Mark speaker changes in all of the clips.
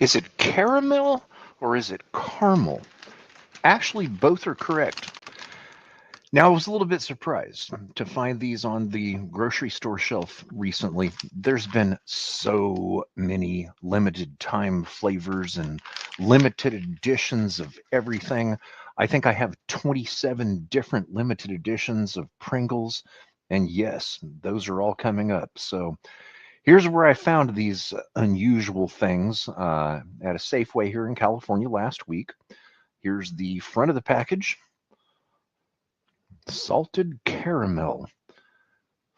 Speaker 1: Is it caramel or is it caramel? Actually, both are correct. Now, I was a little bit surprised to find these on the grocery store shelf recently. There's been so many limited time flavors and limited editions of everything. I think I have 27 different limited editions of Pringles. And yes, those are all coming up. So here's where I found these unusual things at a Safeway here in California last week. Here's the front of the package. Salted caramel,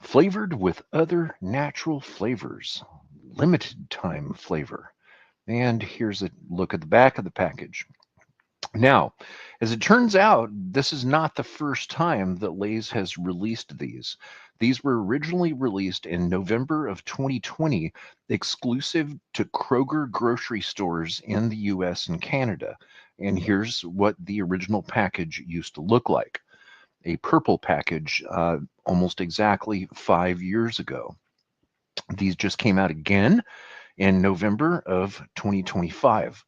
Speaker 1: flavored with other natural flavors, limited time flavor. And here's a look at the back of the package. Now, as it turns out, this is not the first time that Lay's has released these. These were originally released in November of 2020, exclusive to Kroger grocery stores in the US and Canada. And here's what the original package used to look like: a purple package almost exactly 5 years ago. These just came out again in November of 2025.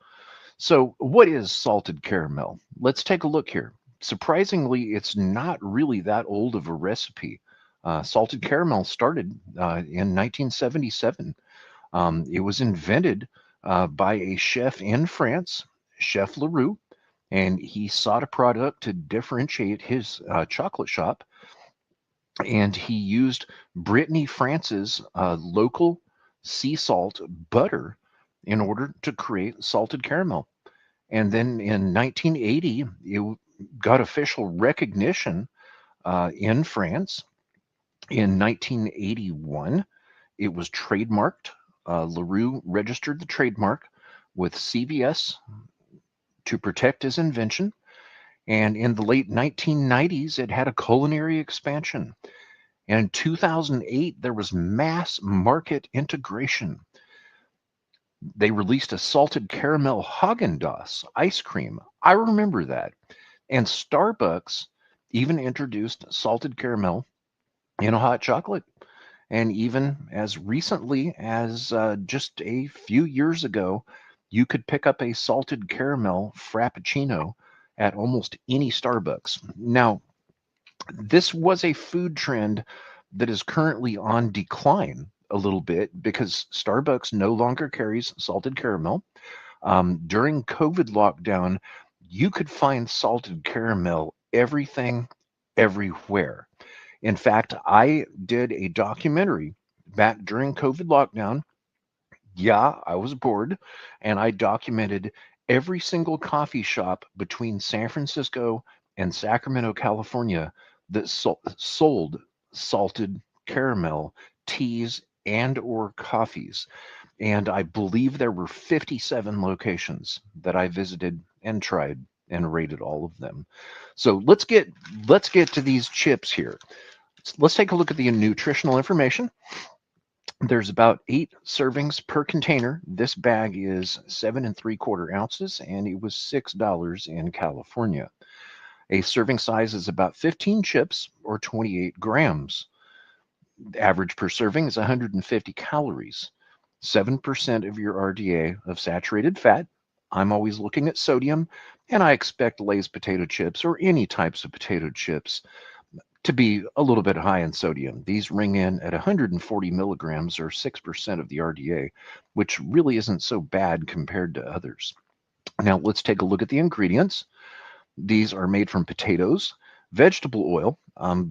Speaker 1: So, what is salted caramel? Let's take a look here. Surprisingly, it's not really that old of a recipe. Salted caramel started in 1977. It was invented by a chef in France, Chef Leroux, and he sought a product to differentiate his chocolate shop. And he used Brittany France's local sea salt butter in order to create salted caramel. And then in 1980, it got official recognition in France. In 1981, it was trademarked. LaRue registered the trademark with CVS to protect his invention. And in the late 1990s, it had a culinary expansion. And in 2008, there was mass market integration. They released a salted caramel Haagen-Dazs ice cream. I remember that. And Starbucks even introduced salted caramel in a hot chocolate. And even as recently as just a few years ago, you could pick up a salted caramel Frappuccino at almost any Starbucks. Now, this was a food trend that is currently on decline a little bit because Starbucks no longer carries salted caramel. During COVID lockdown, you could find salted caramel everything, everywhere. In fact, I did a documentary back during COVID lockdown. Yeah, I was bored, and I documented every single coffee shop between San Francisco and Sacramento, California that sold salted caramel teas and or coffees. And I believe there were 57 locations that I visited and tried and rated all of them. So let's get to these chips here. Let's take a look at the nutritional information. There's about 8 servings per container. This bag is 7 3/4 ounces, and it was $6 in California. A serving size is about 15 chips or 28 grams. Average per serving is 150 calories. 7% of your RDA of saturated fat. I'm always looking at sodium, and I expect Lay's potato chips or any types of potato chips to be a little bit high in sodium. These ring in at 140 milligrams or 6% of the RDA, which really isn't so bad compared to others. Now let's take a look at the ingredients. These are made from potatoes, vegetable oil.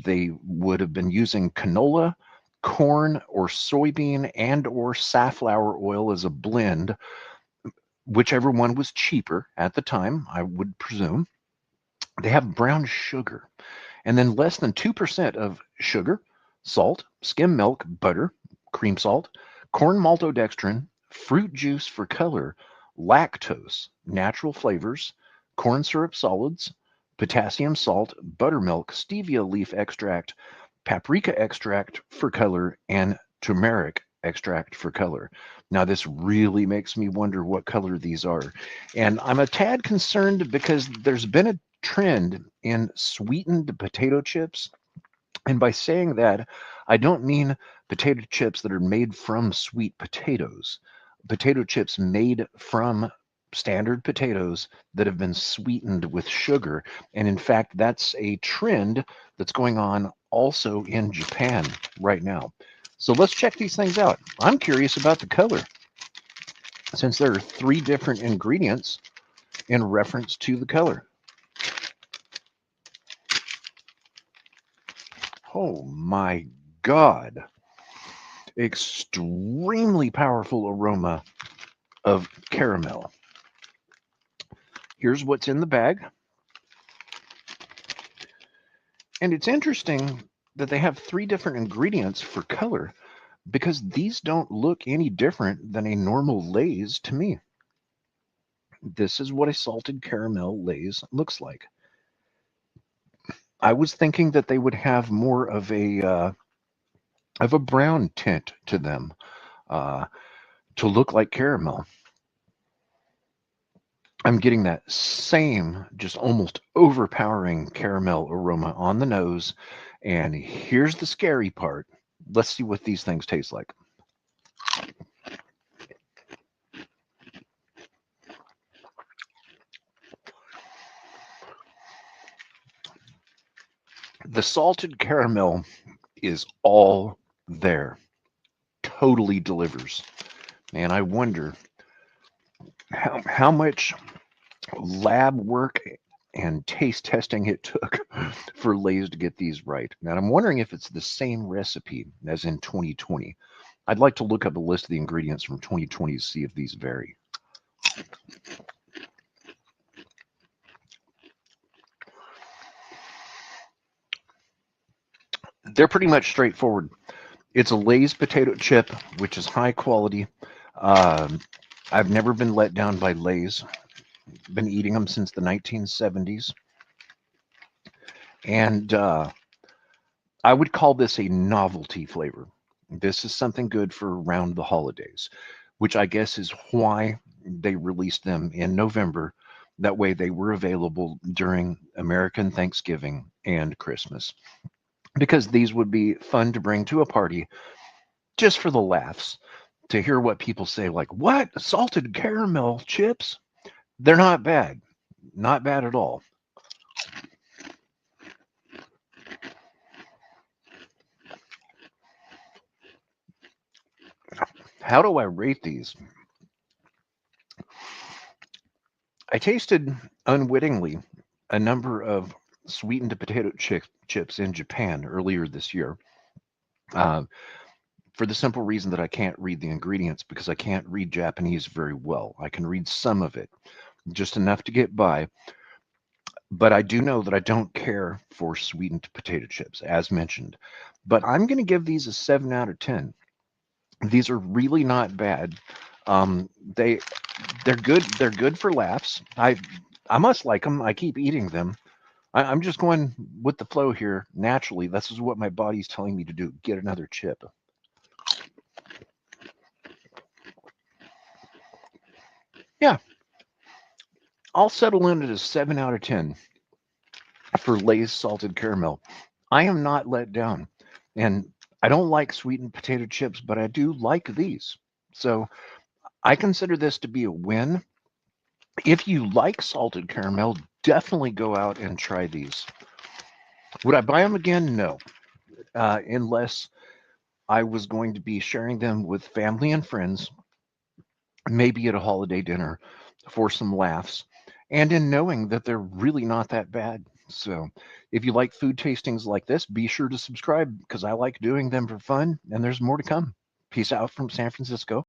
Speaker 1: They would have been using canola, corn, or soybean and or safflower oil as a blend, whichever one was cheaper at the time, I would presume. They have brown sugar, and then less than 2% of sugar, salt, skim milk, butter, cream salt, corn maltodextrin, fruit juice for color, lactose, natural flavors, corn syrup solids, potassium salt, buttermilk, stevia leaf extract, paprika extract for color, and turmeric extract for color. Now, this really makes me wonder what color these are. And I'm a tad concerned because there's been a trend in sweetened potato chips. And by saying that, I don't mean potato chips that are made from sweet potatoes. potato chips made from standard potatoes that have been sweetened with sugar. And in fact, that's a trend that's going on also in Japan right now. So let's check these things out. I'm curious about the color, since there are 3 different ingredients in reference to the color. Oh my God. Extremely powerful aroma of caramel. Here's what's in the bag. And it's interesting that they have 3 different ingredients for color, because these don't look any different than a normal Lay's to me. This is what a salted caramel Lay's looks like. I was thinking that they would have more of a brown tint to them, to look like caramel. I'm getting that same, just almost overpowering caramel aroma on the nose. And here's the scary part. Let's see what these things taste like. The salted caramel is all there. Totally delivers. And I wonder how much lab work and taste testing it took for Lay's to get these right. Now, I'm wondering if it's the same recipe as in 2020. I'd like to look up a list of the ingredients from 2020 to see if these vary. They're pretty much straightforward. It's a Lay's potato chip, which is high quality. I've never been let down by Lay's. Been eating them since the 1970s. And I would call this a novelty flavor. This is something good for around the holidays, which I guess is why they released them in November. That way they were available during American Thanksgiving and Christmas, because these would be fun to bring to a party just for the laughs, to hear what people say, like, what? Salted caramel chips? They're not bad. Not bad at all. How do I rate these? I tasted unwittingly a number of sweetened potato chips in Japan earlier this year, uh, for the simple reason that I can't read the ingredients, because I can't read Japanese very well. I can read some of it, just enough to get by. But I do know that I don't care for sweetened potato chips, as mentioned. But I'm going to give these a 7 out of 10. These are really not bad. Um, they they're good. They're good for laughs. I must like them. I keep eating them. I'm just going with the flow here naturally. This is what my body's telling me to do. Get another chip. Yeah, I'll settle in at a 7 out of 10 for Lay's salted caramel. I am not let down. And I don't like sweetened potato chips, but I do like these. So I consider this to be a win. If you like salted caramel, definitely go out and try these. Would I buy them again? No, unless I was going to be sharing them with family and friends, maybe at a holiday dinner for some laughs, and in knowing that they're really not that bad. So if you like food tastings like this, be sure to subscribe, because I like doing them for fun, and there's more to come. Peace out from San Francisco.